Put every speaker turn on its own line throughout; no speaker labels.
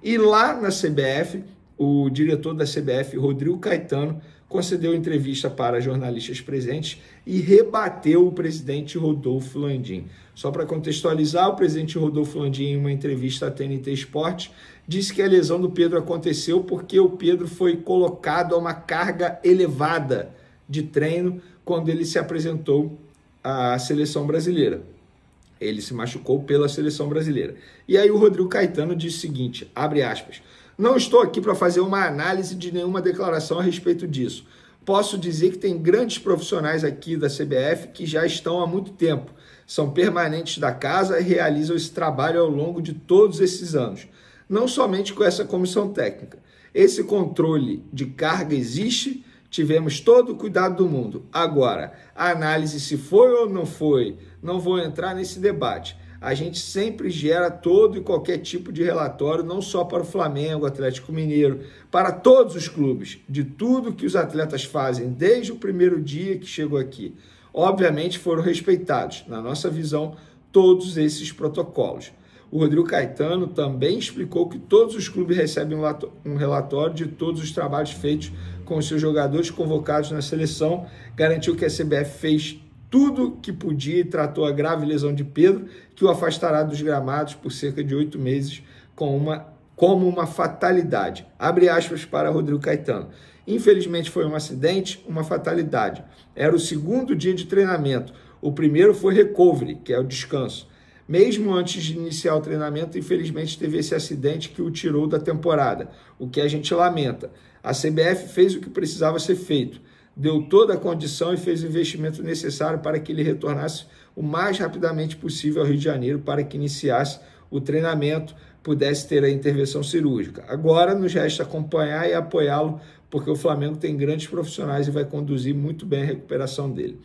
E lá na CBF, o diretor da CBF, Rodrigo Caetano, concedeu entrevista para jornalistas presentes e rebateu o presidente Rodolfo Landim. Só para contextualizar, o presidente Rodolfo Landim, em uma entrevista à TNT Esporte, disse que a lesão do Pedro aconteceu porque o Pedro foi colocado a uma carga elevada de treino quando ele se apresentou à seleção brasileira. Ele se machucou pela seleção brasileira. E aí o Rodrigo Caetano disse o seguinte, abre aspas, não estou aqui para fazer uma análise de nenhuma declaração a respeito disso. Posso dizer que tem grandes profissionais aqui da CBF que já estão há muito tempo, são permanentes da casa e realizam esse trabalho ao longo de todos esses anos. Não somente com essa comissão técnica. Esse controle de carga existe, tivemos todo o cuidado do mundo. Agora, a análise se foi ou não foi, não vou entrar nesse debate. A gente sempre gera todo e qualquer tipo de relatório, não só para o Flamengo, Atlético Mineiro, para todos os clubes, de tudo que os atletas fazem desde o primeiro dia que chegou aqui. Obviamente foram respeitados, na nossa visão, todos esses protocolos. O Rodrigo Caetano também explicou que todos os clubes recebem um relatório de todos os trabalhos feitos com os seus jogadores convocados na seleção, garantiu que a CBF fez tudo que podia e tratou a grave lesão de Pedro, que o afastará dos gramados por cerca de 8 meses como uma fatalidade. Abre aspas para Rodrigo Caetano. Infelizmente foi um acidente, uma fatalidade. Era o segundo dia de treinamento. O primeiro foi recovery, que é o descanso. Mesmo antes de iniciar o treinamento, infelizmente teve esse acidente que o tirou da temporada, o que a gente lamenta. A CBF fez o que precisava ser feito. Deu toda a condição e fez o investimento necessário para que ele retornasse o mais rapidamente possível ao Rio de Janeiro para que iniciasse o treinamento, pudesse ter a intervenção cirúrgica. Agora nos resta acompanhar e apoiá-lo, porque o Flamengo tem grandes profissionais e vai conduzir muito bem a recuperação dele.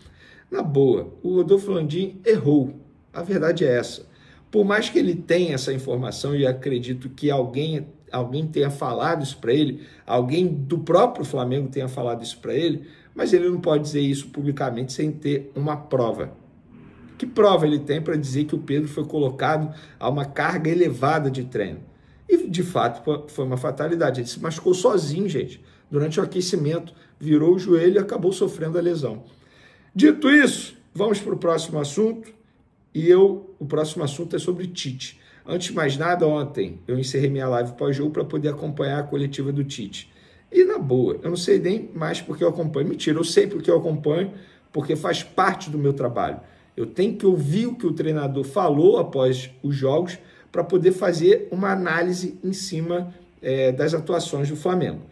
Na boa, o Rodolfo Landim errou. A verdade é essa. Por mais que ele tenha essa informação, e acredito que alguém tenha falado isso para ele, alguém do próprio Flamengo tenha falado isso para ele, mas ele não pode dizer isso publicamente sem ter uma prova. Que prova ele tem para dizer que o Pedro foi colocado a uma carga elevada de treino? E, de fato, foi uma fatalidade. Ele se machucou sozinho, gente, durante o aquecimento, virou o joelho e acabou sofrendo a lesão. Dito isso, vamos para o próximo assunto. O próximo assunto é sobre Tite. Antes de mais nada, ontem eu encerrei minha live pós-jogo para poder acompanhar a coletiva do Tite. E na boa, eu não sei nem mais porque eu acompanho. Mentira, eu sei porque eu acompanho, porque faz parte do meu trabalho. Eu tenho que ouvir o que o treinador falou após os jogos para poder fazer uma análise em cima das atuações do Flamengo.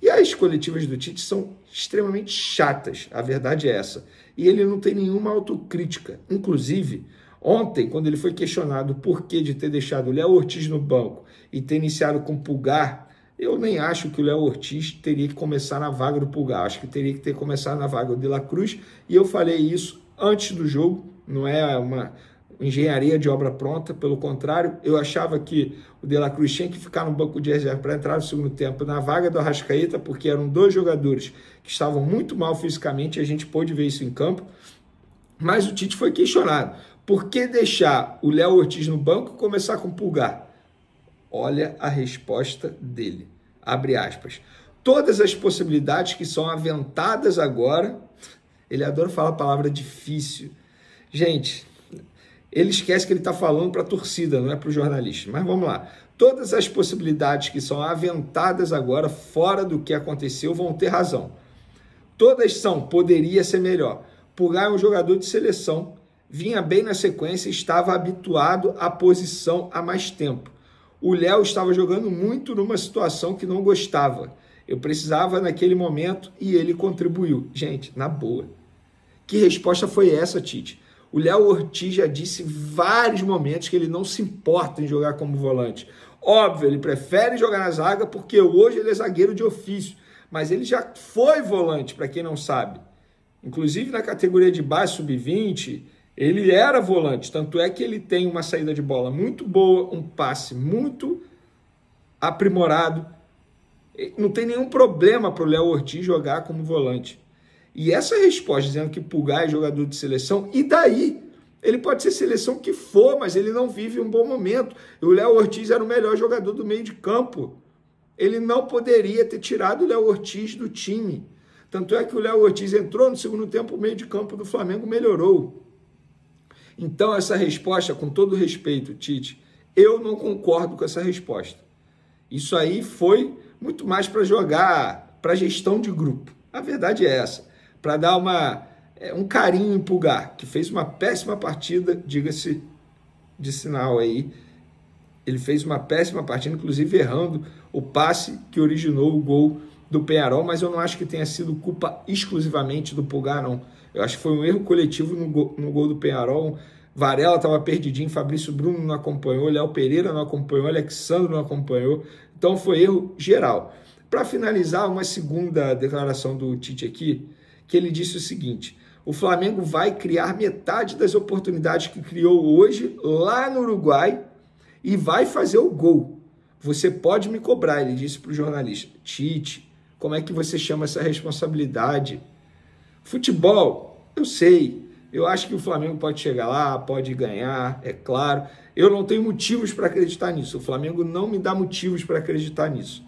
E as coletivas do Tite são extremamente chatas, a verdade é essa. E ele não tem nenhuma autocrítica. Inclusive, ontem, quando ele foi questionado por porquê de ter deixado o Léo Ortiz no banco e ter iniciado com o Pulgar, eu nem acho que o Léo Ortiz teria que começar na vaga do Pulgar. Acho que teria que ter começado na vaga do De La Cruz. E eu falei isso antes do jogo, não é uma engenharia de obra pronta, pelo contrário, eu achava que o De La Cruz tinha que ficar no banco de reserva para entrar no segundo tempo na vaga do Arrascaeta, porque eram dois jogadores que estavam muito mal fisicamente, e a gente pôde ver isso em campo, mas o Tite foi questionado. Por que deixar o Léo Ortiz no banco e começar com o Pulgar? Olha a resposta dele, abre aspas. Todas as possibilidades que são aventadas agora, ele adora falar a palavra difícil. Gente, ele esquece que ele está falando para a torcida, não é para o jornalista. Mas vamos lá. Todas as possibilidades que são aventadas agora, fora do que aconteceu, vão ter razão. Todas são, poderia ser melhor. Pulgar é um jogador de seleção, vinha bem na sequência e estava habituado à posição há mais tempo. O Léo estava jogando muito numa situação que não gostava. Eu precisava naquele momento e ele contribuiu. Gente, na boa. Que resposta foi essa, Tite? O Léo Ortiz já disse em vários momentos que ele não se importa em jogar como volante. Óbvio, ele prefere jogar na zaga porque hoje ele é zagueiro de ofício. Mas ele já foi volante, para quem não sabe. Inclusive na categoria de base, sub-20, ele era volante. Tanto é que ele tem uma saída de bola muito boa, um passe muito aprimorado. Não tem nenhum problema para o Léo Ortiz jogar como volante. E essa resposta dizendo que Pulgar é jogador de seleção, e daí? Ele pode ser seleção que for, mas ele não vive um bom momento. E o Léo Ortiz era o melhor jogador do meio de campo. Ele não poderia ter tirado o Léo Ortiz do time. Tanto é que o Léo Ortiz entrou no segundo tempo, o meio de campo do Flamengo melhorou. Então, essa resposta, com todo respeito, Tite, eu não concordo com essa resposta. Isso aí foi muito mais para jogar, para gestão de grupo. A verdade é essa. Para dar um carinho em Pulgar, que fez uma péssima partida, diga-se de sinal aí. Ele fez uma péssima partida, inclusive errando o passe que originou o gol do Peñarol, mas eu não acho que tenha sido culpa exclusivamente do Pulgar, não. Eu acho que foi um erro coletivo no gol do Peñarol. Varela estava perdidinho, Fabrício Bruno não acompanhou, Léo Pereira não acompanhou, Alexandre não acompanhou. Então foi erro geral. Para finalizar, uma segunda declaração do Tite aqui, que ele disse o seguinte: o Flamengo vai criar metade das oportunidades que criou hoje lá no Uruguai e vai fazer o gol. Você pode me cobrar, ele disse para o jornalista. Tite, como é que você chama essa responsabilidade? Futebol, eu sei. Eu acho que o Flamengo pode chegar lá, pode ganhar, é claro. Eu não tenho motivos para acreditar nisso. O Flamengo não me dá motivos para acreditar nisso.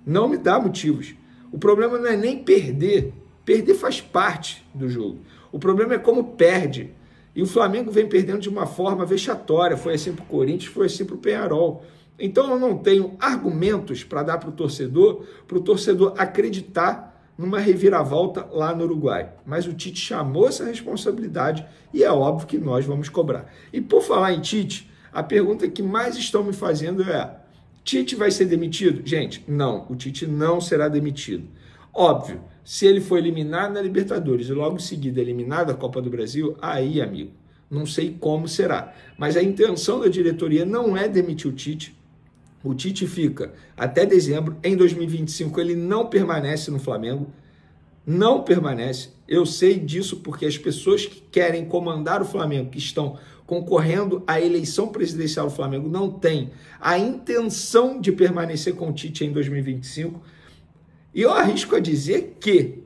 Não me dá motivos. O problema não é nem perder. Perder faz parte do jogo. O problema é como perde. E o Flamengo vem perdendo de uma forma vexatória. Foi assim para o Corinthians, foi assim para o Peñarol. Então eu não tenho argumentos para dar para o torcedor acreditar numa reviravolta lá no Uruguai. Mas o Tite chamou essa responsabilidade e é óbvio que nós vamos cobrar. E por falar em Tite, a pergunta que mais estão me fazendo é: Tite vai ser demitido? Gente, não, o Tite não será demitido. Óbvio, se ele for eliminado na Libertadores e logo em seguida eliminado da Copa do Brasil, aí, amigo, não sei como será. Mas a intenção da diretoria não é demitir o Tite. O Tite fica até dezembro. Em 2025 ele não permanece no Flamengo. Não permanece. Eu sei disso porque as pessoas que querem comandar o Flamengo, que estão concorrendo à eleição presidencial do Flamengo, não têm a intenção de permanecer com o Tite em 2025. E eu arrisco a dizer que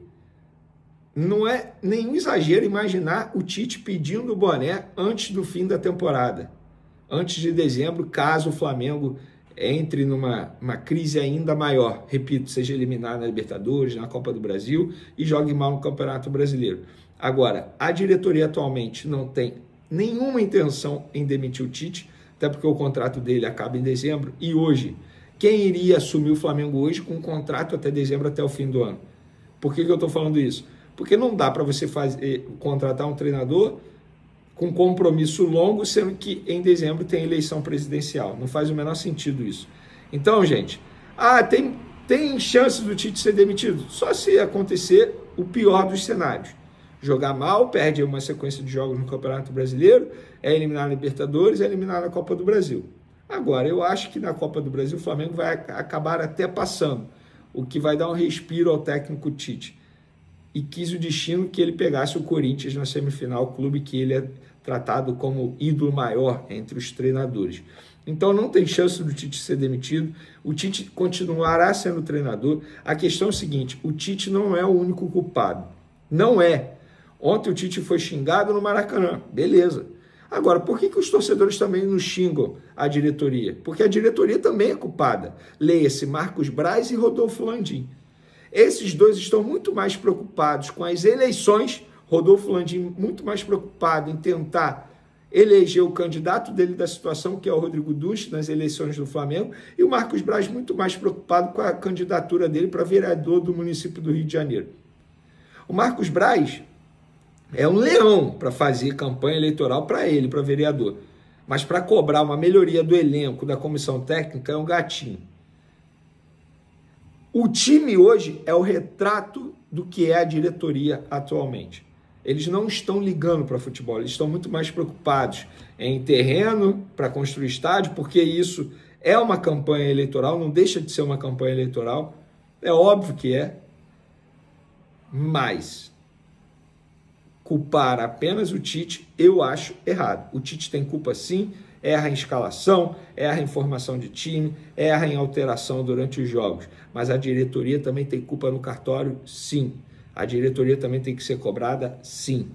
não é nenhum exagero imaginar o Tite pedindo o boné antes do fim da temporada. Antes de dezembro, caso o Flamengo entre numa crise ainda maior, repito, seja eliminado na Libertadores, na Copa do Brasil e jogue mal no Campeonato Brasileiro. Agora, a diretoria atualmente não tem nenhuma intenção em demitir o Tite, até porque o contrato dele acaba em dezembro, e hoje, quem iria assumir o Flamengo hoje com um contrato até dezembro, até o fim do ano? Por que eu estou falando isso? Porque não dá para você contratar um treinador com compromisso longo, sendo que em dezembro tem eleição presidencial. Não faz o menor sentido isso. Então, gente, tem chance do Tite ser demitido? Só se acontecer o pior dos cenários. Jogar mal, perde uma sequência de jogos no Campeonato Brasileiro, é eliminar na Libertadores, é eliminar na Copa do Brasil. Agora, eu acho que na Copa do Brasil o Flamengo vai acabar até passando, o que vai dar um respiro ao técnico Tite. E quis o destino que ele pegasse o Corinthians na semifinal, clube que ele é tratado como ídolo maior entre os treinadores. Então não tem chance do Tite ser demitido, o Tite continuará sendo treinador. A questão é o seguinte: o Tite não é o único culpado. Não é. Ontem o Tite foi xingado no Maracanã, beleza. Agora, por que os torcedores também nos xingam a diretoria? Porque a diretoria também é culpada. Leia-se Marcos Braz e Rodolfo Landim. Esses dois estão muito mais preocupados com as eleições. Rodolfo Landim muito mais preocupado em tentar eleger o candidato dele da situação, que é o Rodrigo Duche, nas eleições do Flamengo, e o Marcos Braz muito mais preocupado com a candidatura dele para vereador do município do Rio de Janeiro. O Marcos Braz é um leão para fazer campanha eleitoral para ele, para vereador. Mas para cobrar uma melhoria do elenco, da comissão técnica, é um gatinho. O time hoje é o retrato do que é a diretoria atualmente. Eles não estão ligando para futebol, eles estão muito mais preocupados em terreno para construir estádio, porque isso é uma campanha eleitoral, não deixa de ser uma campanha eleitoral, é óbvio que é, mas culpar apenas o Tite, eu acho errado. O Tite tem culpa sim, erra em escalação, erra em formação de time, erra em alteração durante os jogos, mas a diretoria também tem culpa no cartório, sim. A diretoria também tem que ser cobrada, sim.